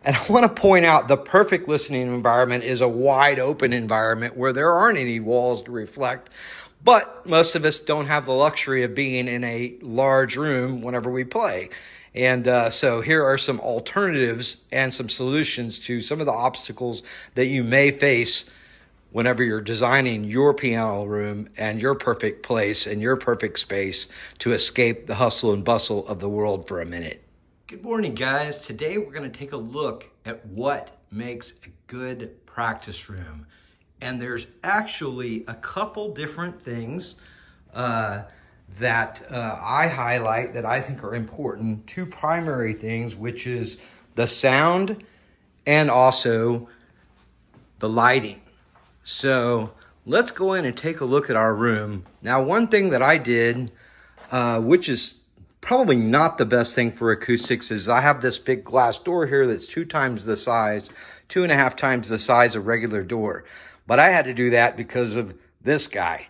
And I want to point out the perfect listening environment is a wide open environment where there aren't any walls to reflect. But most of us don't have the luxury of being in a large room whenever we play. And so here are some alternatives and some solutions to some of the obstacles that you may face whenever you're designing your piano room and your perfect place and your perfect space to escape the hustle and bustle of the world for a minute. Good morning, guys. Today we're going to take a look at what makes a good practice room. And there's actually a couple different things that I highlight that I think are important. Two primary things, which is the sound and also the lighting. So let's go in and take a look at our room. Now, one thing that I did, which is probably not the best thing for acoustics, is I have this big glass door here that's 2.5 times the size of regular door. But I had to do that because of this guy.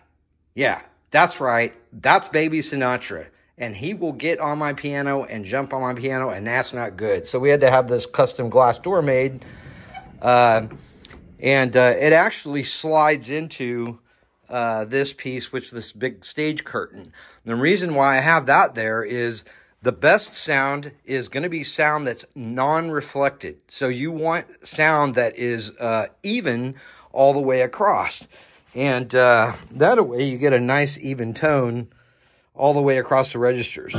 Yeah, that's right. That's Baby Sinatra. And he will get on my piano and jump on my piano, and that's not good. So we had to have this custom glass door made. And it actually slides into this piece, which is this big stage curtain. And the reason why I have that there is the best sound is going to be sound that's non-reflected. So you want sound that is even all the way across. And that way you get a nice even tone all the way across the registers.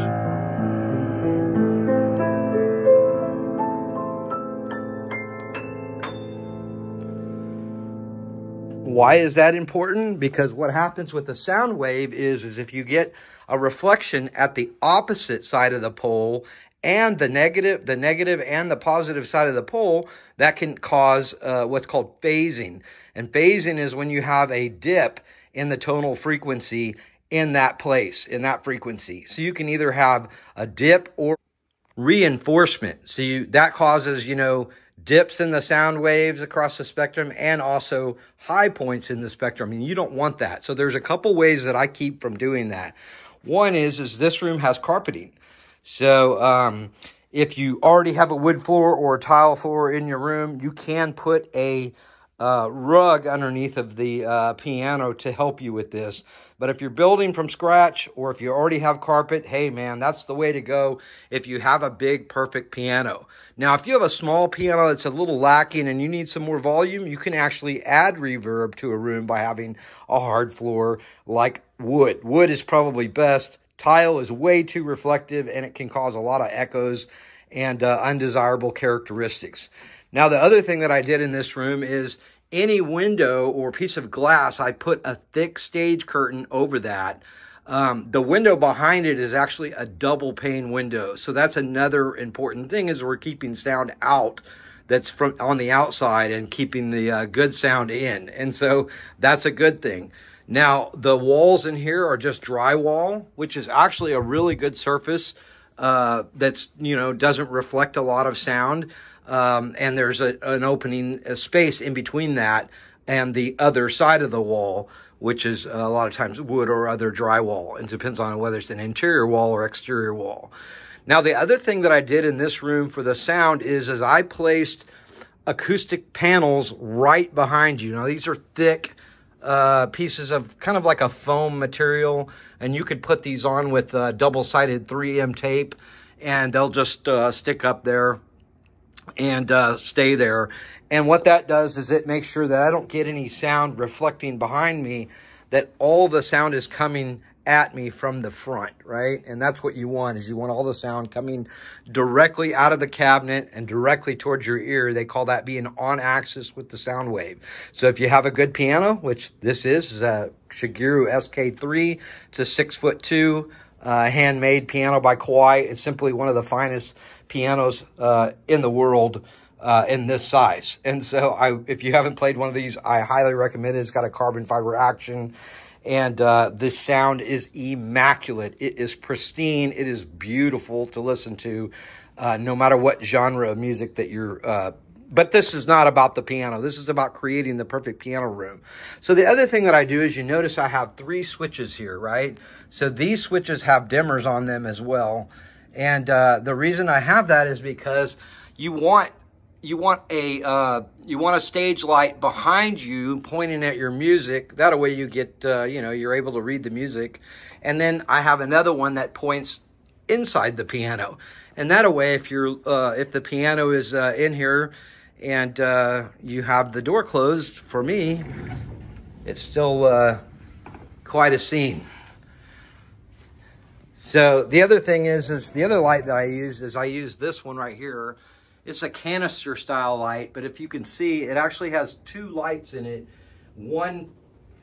Why is that important? Because what happens with the sound wave is if you get a reflection at the opposite side of the pole and the negative and the positive side of the pole, that can cause what's called phasing. And phasing is when you have a dip in the tonal frequency in that place, in that frequency. So you can either have a dip or reinforcement. So that causes, dips in the sound waves across the spectrum and also high points in the spectrum. And you don't want that. So there's a couple ways that I keep from doing that. One is this room has carpeting. So if you already have a wood floor or a tile floor in your room, you can put a rug underneath of the piano to help you with this. But if you're building from scratch or if you already have carpet, hey man, that's the way to go if you have a big, perfect piano. Now, if you have a small piano that's a little lacking and you need some more volume, you can actually add reverb to a room by having a hard floor like wood. Wood is probably best. Tile is way too reflective and it can cause a lot of echoes and undesirable characteristics. Now, the other thing that I did in this room is any window or piece of glass, I put a thick stage curtain over that. The window behind it is actually a double pane window. So that's another important thing is we're keeping sound out that's from on the outside and keeping the good sound in. And so that's a good thing. Now, the walls in here are just drywall, which is actually a really good surface that's, doesn't reflect a lot of sound. And there's an opening, a space in between that and the other side of the wall, which is a lot of times wood or other drywall. It depends on whether it's an interior wall or exterior wall. Now, the other thing that I did in this room for the sound is I placed acoustic panels right behind you. Now, these are thick pieces of kind of like a foam material, and you could put these on with double-sided 3M tape, and they'll just stick up there and stay there. And what that does is it makes sure that I don't get any sound reflecting behind me, that all the sound is coming at me from the front, right? And that's what you want, is you want all the sound coming directly out of the cabinet and directly towards your ear. They call that being on axis with the sound wave. So if you have a good piano, which this is a Shigeru SK3, it's a 6'2", handmade piano by Kawai. It's simply one of the finest pianos in the world in this size. And so if you haven't played one of these, I highly recommend it. It's got a carbon fiber action. And this sound is immaculate. It is pristine. It is beautiful to listen to, no matter what genre of music that you're... but this is not about the piano. This is about creating the perfect piano room. So the other thing that I do is you notice I have 3 switches here, right? So these switches have dimmers on them as well. And the reason I have that is because you want you want a stage light behind you pointing at your music. That way you get, you know, you're able to read the music. And then I have another one that points inside the piano. And that way, if the piano is in here and you have the door closed, for me, it's still quite a scene. So the other thing is the other light that I use this one right here. It's a canister style light, but if you can see, it actually has two lights in it. One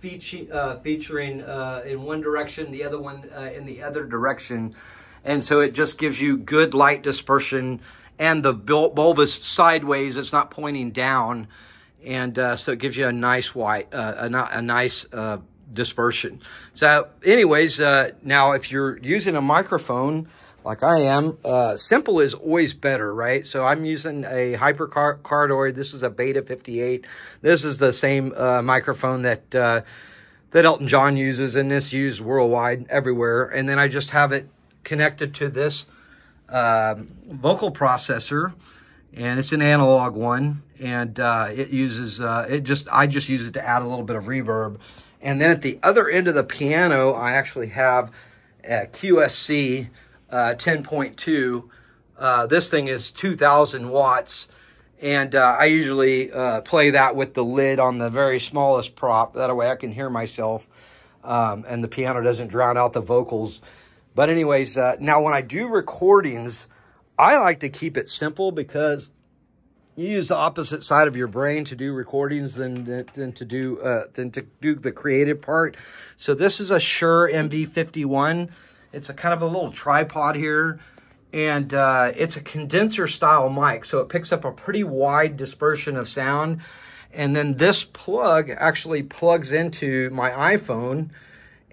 featuring in one direction, the other one in the other direction. And so it just gives you good light dispersion, and the bulb is sideways. It's not pointing down. And so it gives you a nice nice dispersion. So anyways, now if you're using a microphone like I am, simple is always better, right? So I'm using a HyperCardioid. This is a Beta 58. This is the same microphone that that Elton John uses, and this used worldwide everywhere. And then I just have it connected to this vocal processor, and it's an analog one, and it uses I just use it to add a little bit of reverb. And then at the other end of the piano, I actually have a QSC 10.2. This thing is 2,000 watts, and I usually play that with the lid on the very smallest prop. That way I can hear myself, and the piano doesn't drown out the vocals. But anyways, now when I do recordings, I like to keep it simple, because you use the opposite side of your brain to do recordings than to do the creative part. So this is a Shure MV51. It's a kind of a little tripod here, and it's a condenser style mic, so it picks up a pretty wide dispersion of sound. And then this plug actually plugs into my iPhone,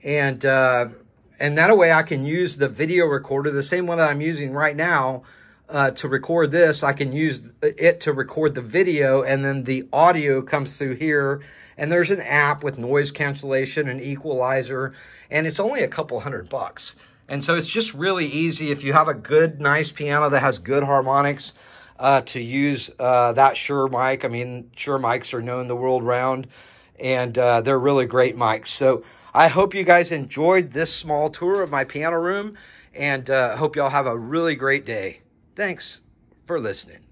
and that way I can use the video recorder, the same one that I'm using right now, to record this. I can use it to record the video, and then the audio comes through here. And there's an app with noise cancellation and equalizer, and it's only a couple $100. And so it's just really easy if you have a good, nice piano that has good harmonics to use that Shure mic. I mean, Shure mics are known the world round, and they're really great mics. So I hope you guys enjoyed this small tour of my piano room, and hope y'all have a really great day. Thanks for listening.